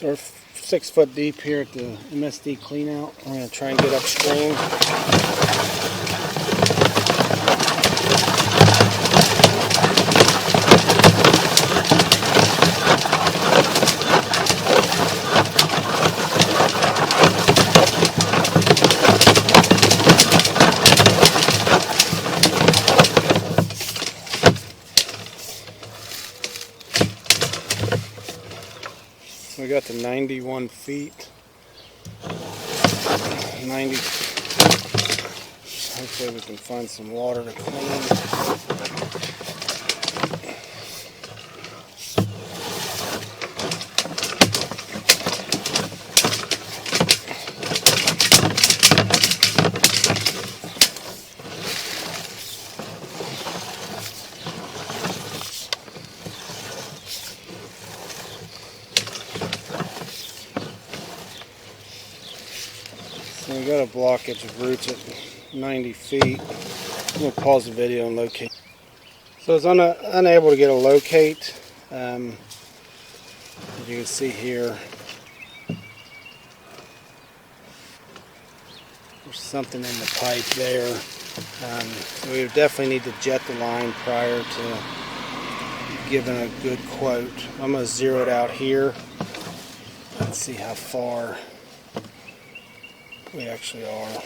So we're 6 foot deep here at the MSD cleanout. I'm going to try and get upstream. We got to 91 feet. 90. Hopefully we can find some water to clean. So we got a blockage of roots at 90 feet. I'm going to pause the video and locate. So I was unable to get a locate. As you can see here, there's something in the pipe there. So we definitely need to jet the line prior to giving a good quote. I'm going to zero it out here. Let's see how far we actually are.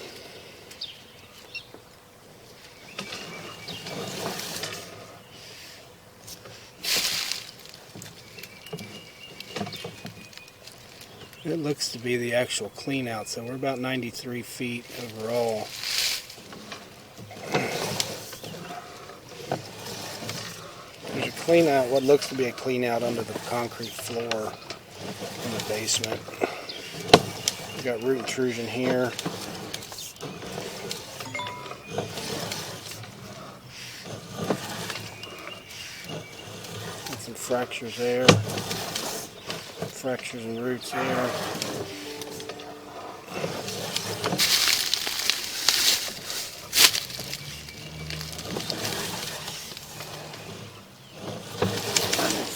It looks to be the actual clean out, so we're about 93 feet overall. There's a clean out, what looks to be a clean out under the concrete floor in the basement. We've got root intrusion here. And some fractures there. Fractures and roots there.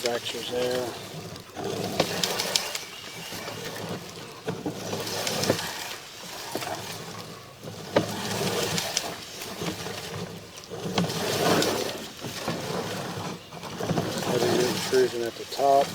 Fractures there. Heavy root intrusion at the top.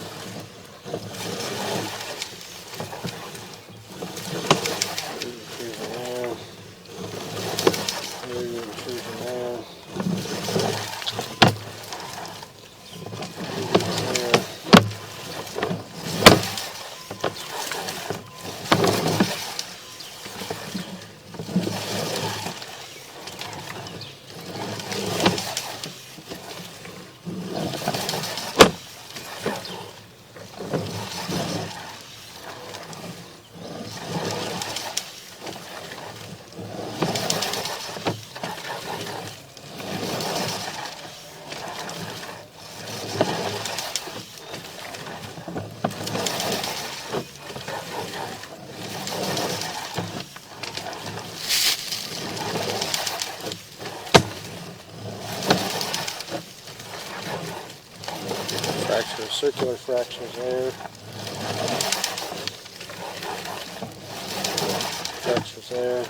Circular fractures there. Fractures there.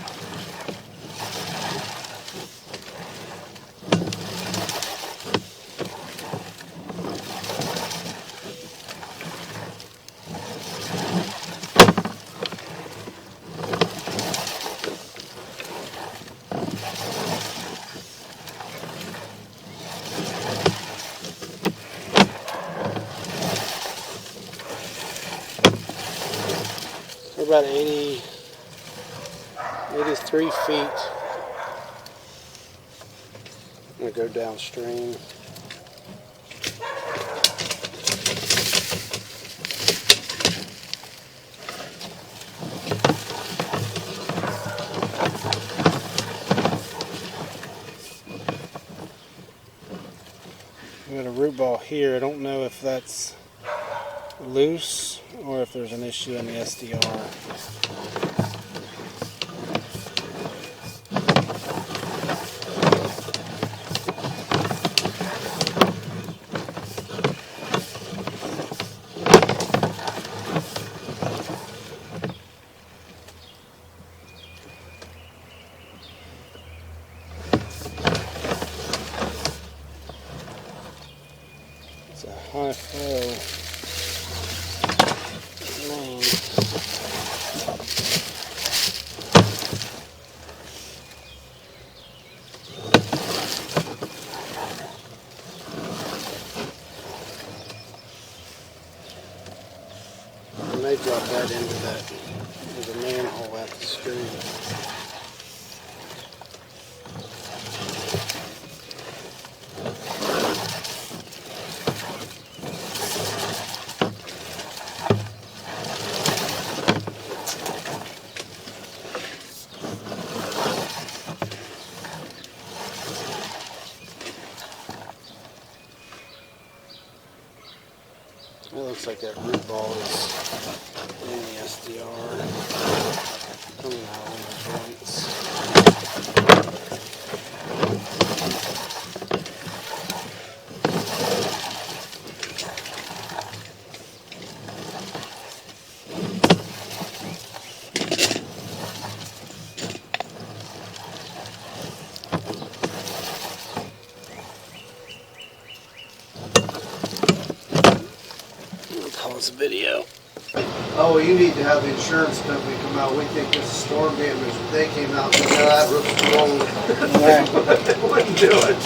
We're about 83 feet. I'm going to go downstream. We got a root ball here. I don't know if that's loose or if there's an issue in the SDR. high flow main. And they drop that into that, there's a manhole at the stream. It looks like that root ball is in the SDR. Coming out on the joints. Pause the video. Oh, you need to have the insurance company come out. We think this is storm damage. They came out and said that roof's rolling. They wouldn't do it.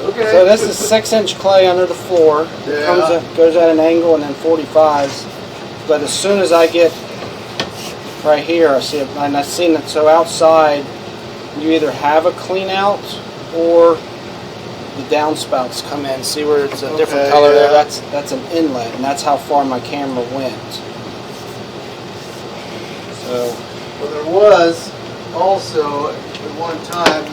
Okay. So this is 6-inch clay under the floor. It goes at an angle and then 45s. But as soon as I get right here, I see it, and I've seen it. So outside, you either have a clean out or the downspouts come in. See where it's a different color there? That's an inlet, and that's how far my camera went. So, well, there was also at one time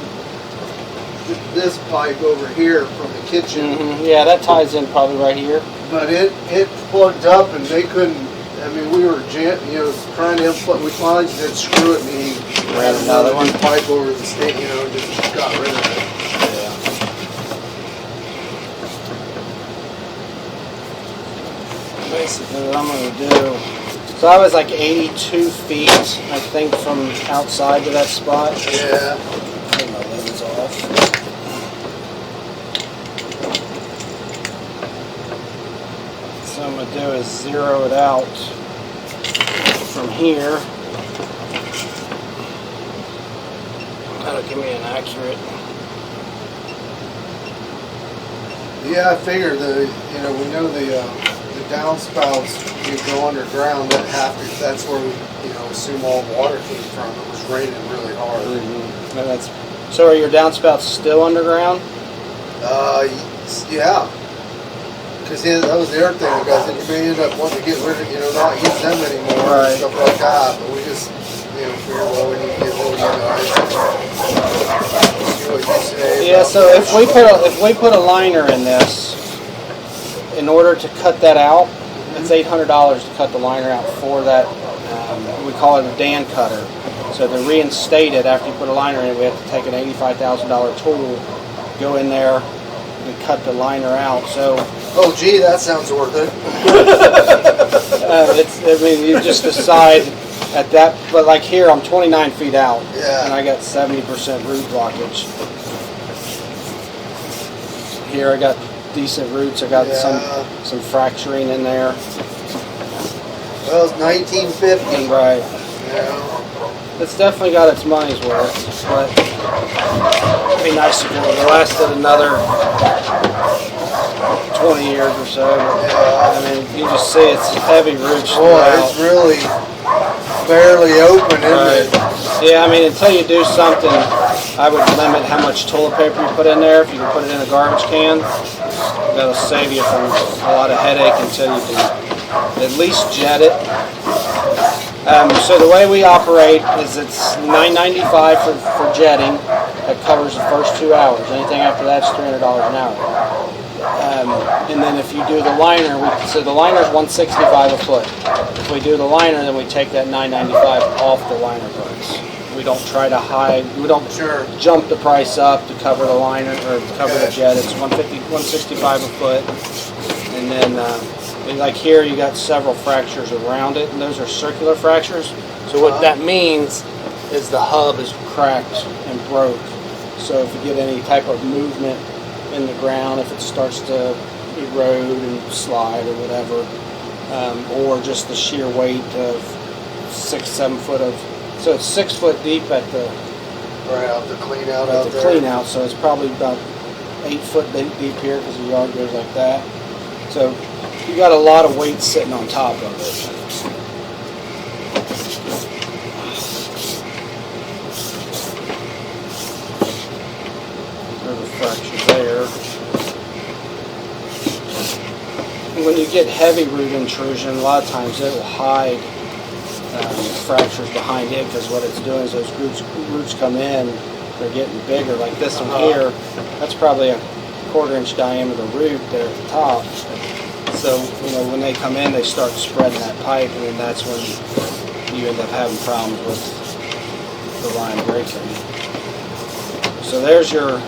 this pipe over here from the kitchen. Yeah, that ties in probably right here. But it plugged up, and they couldn't. I mean, we were trying to unplug. We finally said screw it, and he ran another one pipe over the state. Just got rid of it. Basically what I'm going to do, so I was like 82 feet, I think, from outside to that spot. Yeah. Take my lens off. So what I'm going to do is zero it out from here. That'll give me an accurate. Yeah, I figured we know the downspouts, you go underground, that's where we, assume all the water came from. It was raining really hard. So are your downspouts still underground? Yeah. Because that was the other thing, the guys said you may end up wanting to get rid of, not use them anymore and stuff like that. But we just, figured, well, we need to get rid of you guys. See what you say. Yeah. So if we put a liner in this, in order to cut that out, it's $800 to cut the liner out for that. We call it a Dan cutter. So to reinstate it after you put a liner in it, we have to take an $85,000 tool, go in there, and cut the liner out. So. Oh, gee, that sounds worth it. You just decide at that. But like here, I'm 29 feet out, yeah, and I got 70% root blockage. Here I got decent roots. I got some fracturing in there. Well, it's 1950. Right. Yeah. It's definitely got its money's worth, but it'd be nice if it lasted another 20 years or so. I mean, you just see it's heavy roots. Boy, it's really barely open, isn't it? Yeah, I mean, until you do something, I would limit how much toilet paper you put in there. If you can put it in a garbage can, that'll save you from a lot of headache until you can at least jet it. So the way we operate is it's $9.95 for jetting. That covers the first 2 hours. Anything after that's $300 an hour. And then if you do the liner, so the liner is $165 a foot. If we do the liner, then we take that $9.95 off the liner price. We don't try to hide. We don't jump the price up to cover the liner or to cover the jet. It's $165 a foot. And then, like here, you got several fractures around it, and those are circular fractures. So what that means is the hub is cracked and broke. So if you get any type of movement in the ground, if it starts to erode and slide or whatever, or just the sheer weight of 6-7 foot of. So it's 6 foot deep at the out the clean out at out the there. clean out. So it's probably about 8 foot deep here because the yard goes like that. So you got a lot of weight sitting on top of it. There's a fracture there. When you get heavy root intrusion, a lot of times it will hide fractures behind it, because what it's doing is those roots come in, they're getting bigger. Like this one here, that's probably a 1/4 inch diameter root there at the top. So when they come in, they start spreading that pipe, and then that's when you end up having problems with the line breaking. So there's your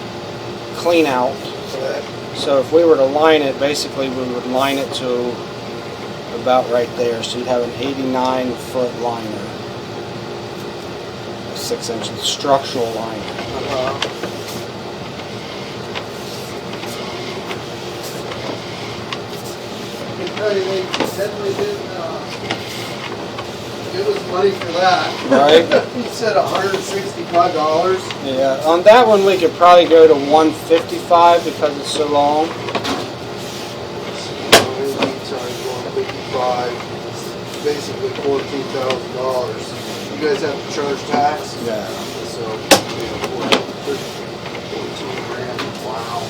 clean out. So if we were to line it, basically we would line it to about right there. So you'd have an 89 foot liner, a 6 inch structural liner. I can tell you they definitely didn't give us money for that. Right. He said $165. Yeah, on that one we could probably go to 155 because it's so long. Basically $14,000. You guys have to charge tax? Yeah. So, 14 grand. Wow.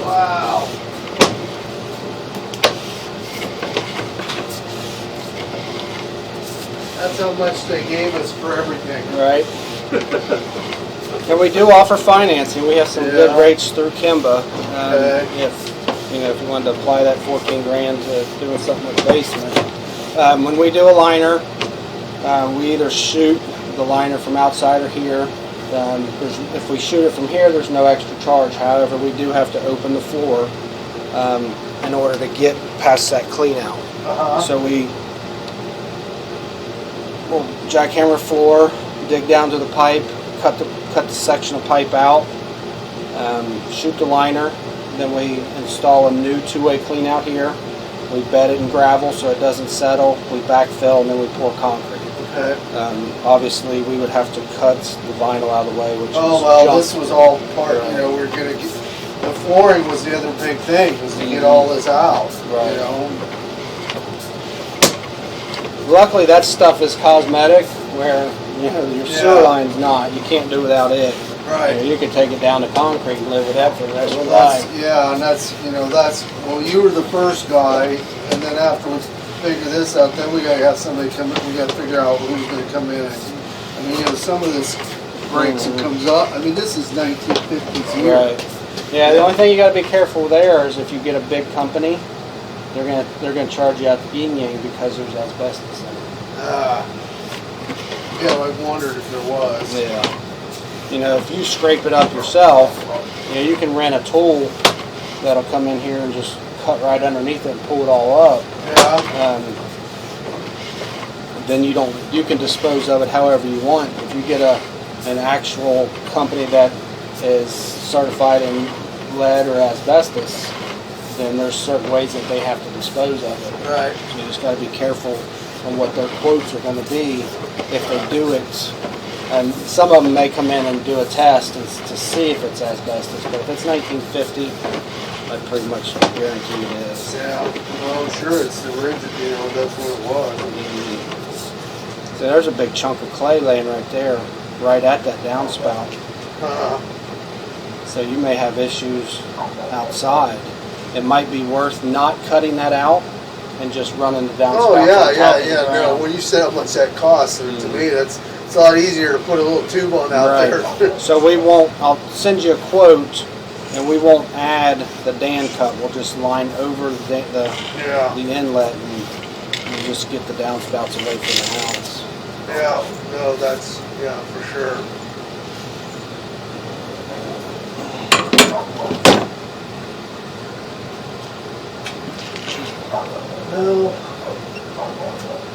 Wow. That's how much they gave us for everything. Right. And we do offer financing. We have some good rates through Kimba. If you wanted to apply that 14 grand to doing something with the basement. When we do a liner, we either shoot the liner from outside or here. If we shoot it from here, there's no extra charge. However, we do have to open the floor in order to get past that clean out. So we'll jackhammer floor, dig down to the pipe, cut the section of pipe out, shoot the liner. Then we install a new 2-way clean out here. We bed it in gravel so it doesn't settle. We backfill, and then we pour concrete. Obviously, we would have to cut the vinyl out of the way, which this was all part. We're gonna get the flooring was the other big thing, was to get all this out. Right. Luckily, that stuff is cosmetic, where your sewer line's not. You can't do without it. Right. You could take it down to concrete and live with that for the rest of your That's, life. yeah, and you were the first guy, and then after we figure this out, then we gotta have somebody come in. We gotta figure out who's gonna come in. Some of this breaks and comes up. This is 1950s here. Right. Yeah. The only thing you gotta be careful there is if you get a big company, they're gonna charge you out the yin yang because there's asbestos in it. Yeah, I wondered if there was. Yeah. If you scrape it up yourself, you can rent a tool that'll come in here and just cut right underneath it and pull it all up. Yeah. Then you can dispose of it however you want. If you get an actual company that is certified in lead or asbestos, then there's certain ways that they have to dispose of it. Right. So you just got to be careful on what their quotes are going to be if they do it. And some of them may come in and do a test to see if it's asbestos, but if it's 1950, I pretty much guarantee it is. Yeah, well, I'm sure it's the original, that's what it was. So there's a big chunk of clay laying right there, right at that downspout. So you may have issues outside. It might be worth not cutting that out and just running the downspout. Oh, yeah. No, when you said how much that costs, to me, it's a lot easier to put a little tube on out there. So we won't, I'll send you a quote, and we won't add the Dan cut. We'll just line over the inlet and just get the downspouts away from the house. Yeah, no, that's, for sure. No.